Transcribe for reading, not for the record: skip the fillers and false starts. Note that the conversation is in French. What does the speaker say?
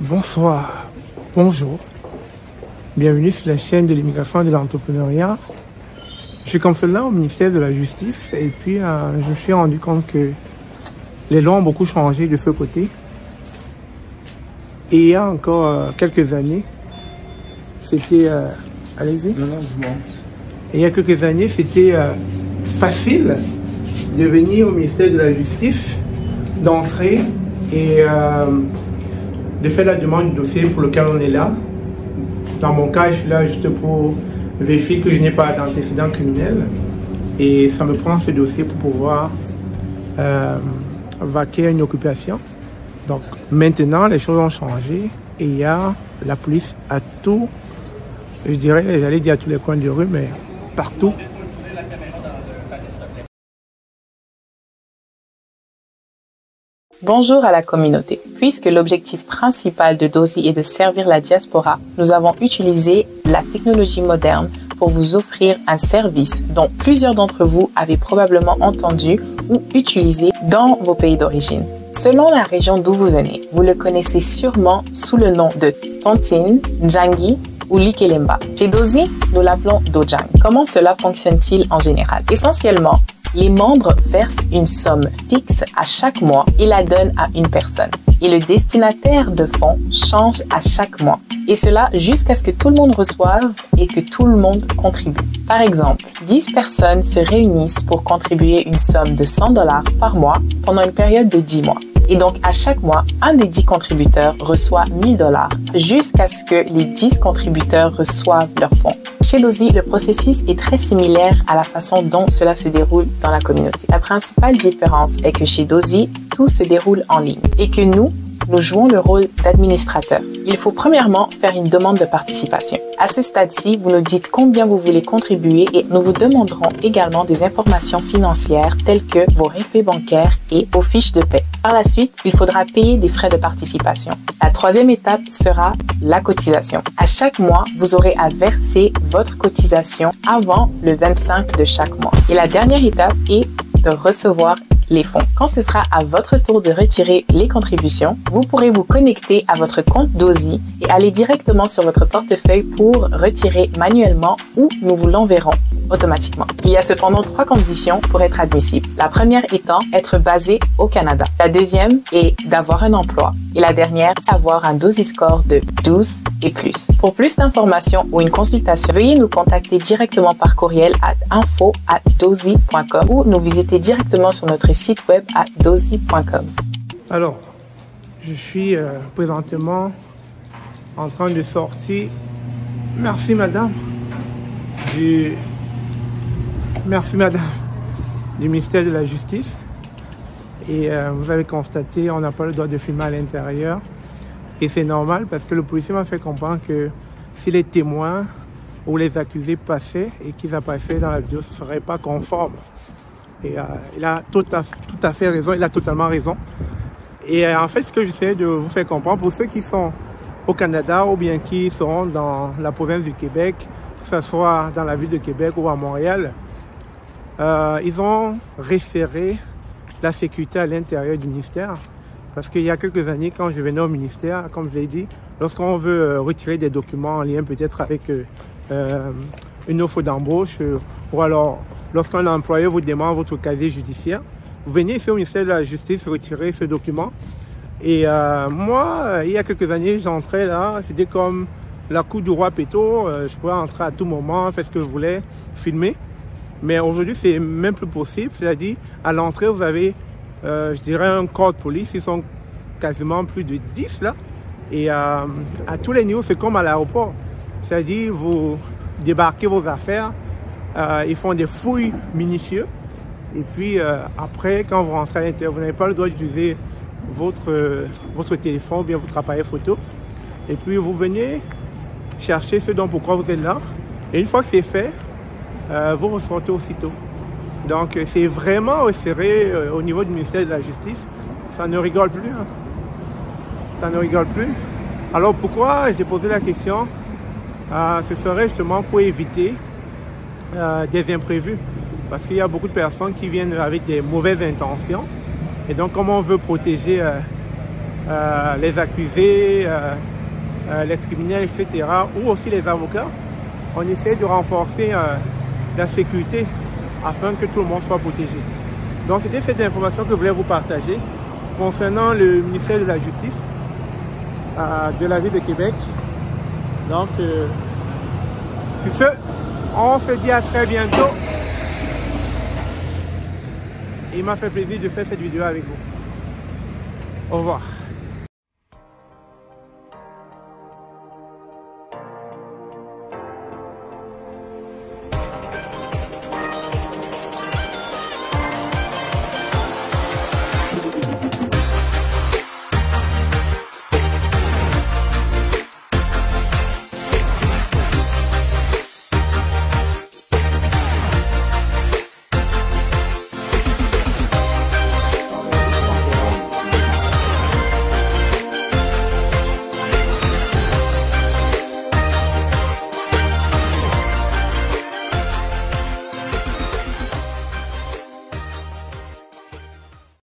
Bonsoir, bonjour, bienvenue sur la chaîne de l'immigration et de l'entrepreneuriat. Je suis consulat au ministère de la Justice et puis je me suis rendu compte que les lois ont beaucoup changé de ce côté. Et il y a encore quelques années, c'était... allez-y. Non, je monte. Il y a quelques années, c'était facile de venir au ministère de la Justice, d'entrer et de faire la demande du dossier pour lequel on est là. Dans mon cas, je suis là juste pour vérifier que je n'ai pas d'antécédent criminel. Et ça me prend ce dossier pour pouvoir vaquer à une occupation. Donc maintenant, les choses ont changé et il y a la police à tout, je dirais, j'allais dire à tous les coins de rue, mais partout. Bonjour à la communauté. Puisque l'objectif principal de Dozy est de servir la diaspora, nous avons utilisé la technologie moderne pour vous offrir un service dont plusieurs d'entre vous avez probablement entendu ou utilisé dans vos pays d'origine. Selon la région d'où vous venez, vous le connaissez sûrement sous le nom de Tontine, Djangi ou Likelemba. Chez Dozy, nous l'appelons Dojang. Comment cela fonctionne-t-il en général? Essentiellement, les membres versent une somme fixe à chaque mois et la donnent à une personne. Et le destinataire de fonds change à chaque mois. Et cela jusqu'à ce que tout le monde reçoive et que tout le monde contribue. Par exemple, 10 personnes se réunissent pour contribuer une somme de $100 par mois pendant une période de 10 mois. Et donc, à chaque mois, un des 10 contributeurs reçoit $1000 jusqu'à ce que les 10 contributeurs reçoivent leurs fonds. Chez Dozy, le processus est très similaire à la façon dont cela se déroule dans la communauté. La principale différence est que chez Dozy, tout se déroule en ligne et que nous jouons le rôle d'administrateur. Il faut premièrement faire une demande de participation. À ce stade-ci, vous nous dites combien vous voulez contribuer et nous vous demanderons également des informations financières telles que vos relevés bancaires et vos fiches de paie. Par la suite, il faudra payer des frais de participation. La troisième étape sera la cotisation. À chaque mois, vous aurez à verser votre cotisation avant le 25 de chaque mois. Et la dernière étape est de recevoir les fonds. Quand ce sera à votre tour de retirer les contributions, vous pourrez vous connecter à votre compte Dozy et aller directement sur votre portefeuille pour retirer manuellement ou nous vous l'enverrons automatiquement. Il y a cependant 3 conditions pour être admissible. La première étant être basé au Canada. La deuxième est d'avoir un emploi. Et la dernière, c'est avoir un Dozy score de 12 et plus. Pour plus d'informations ou une consultation, veuillez nous contacter directement par courriel à info@dozy.com ou nous visiter directement sur notre site web à dozy.com. Alors, je suis présentement en train de sortir, merci madame, du ministère de la Justice. Et vous avez constaté, on n'a pas le droit de filmer à l'intérieur. Et c'est normal parce que le policier m'a fait comprendre que si les témoins ou les accusés passaient et qu'ils apparaissaient dans la vidéo, ce ne serait pas conforme. Et il a tout à fait raison, il a totalement raison. Et en fait, ce que j'essaie de vous faire comprendre, pour ceux qui sont au Canada ou bien qui seront dans la province du Québec, que ce soit dans la ville de Québec ou à Montréal, ils ont référé la sécurité à l'intérieur du ministère. Parce qu'il y a quelques années, quand je venais au ministère, comme je l'ai dit, lorsqu'on veut retirer des documents en lien peut-être avec une offre d'embauche, ou alors lorsqu'un employeur vous demande votre casier judiciaire, vous venez ici au ministère de la Justice retirer ce document. Et moi, il y a quelques années, j'entrais là, c'était comme la cour du roi Péto, je pouvais entrer à tout moment, faire ce que je voulais, filmer. Mais aujourd'hui, c'est même plus possible, c'est-à-dire à l'entrée, vous avez, je dirais, un corps de police, ils sont quasiment plus de 10 là. Et à tous les niveaux, c'est comme à l'aéroport. C'est-à-dire, vous débarquez vos affaires, ils font des fouilles minutieuses. Et puis après, quand vous rentrez à l'intérieur, vous n'avez pas le droit d'utiliser votre téléphone ou bien votre appareil photo. Et puis vous venez chercher ce dont pourquoi vous êtes là. Et une fois que c'est fait, vous ressortez aussitôt. Donc c'est vraiment resserré au niveau du ministère de la Justice. Ça ne rigole plus. Hein. Ça ne rigole plus. Alors pourquoi j'ai posé la question? Ce serait justement pour éviter des imprévus. Parce qu'il y a beaucoup de personnes qui viennent avec des mauvaises intentions. Et donc, comme on veut protéger les accusés, les criminels, etc., ou aussi les avocats. On essaie de renforcer la sécurité afin que tout le monde soit protégé. Donc c'était cette information que je voulais vous partager concernant le ministère de la Justice de la ville de Québec. Donc sur ce, on se dit à très bientôt. Il m'a fait plaisir de faire cette vidéo avec vous. Au revoir.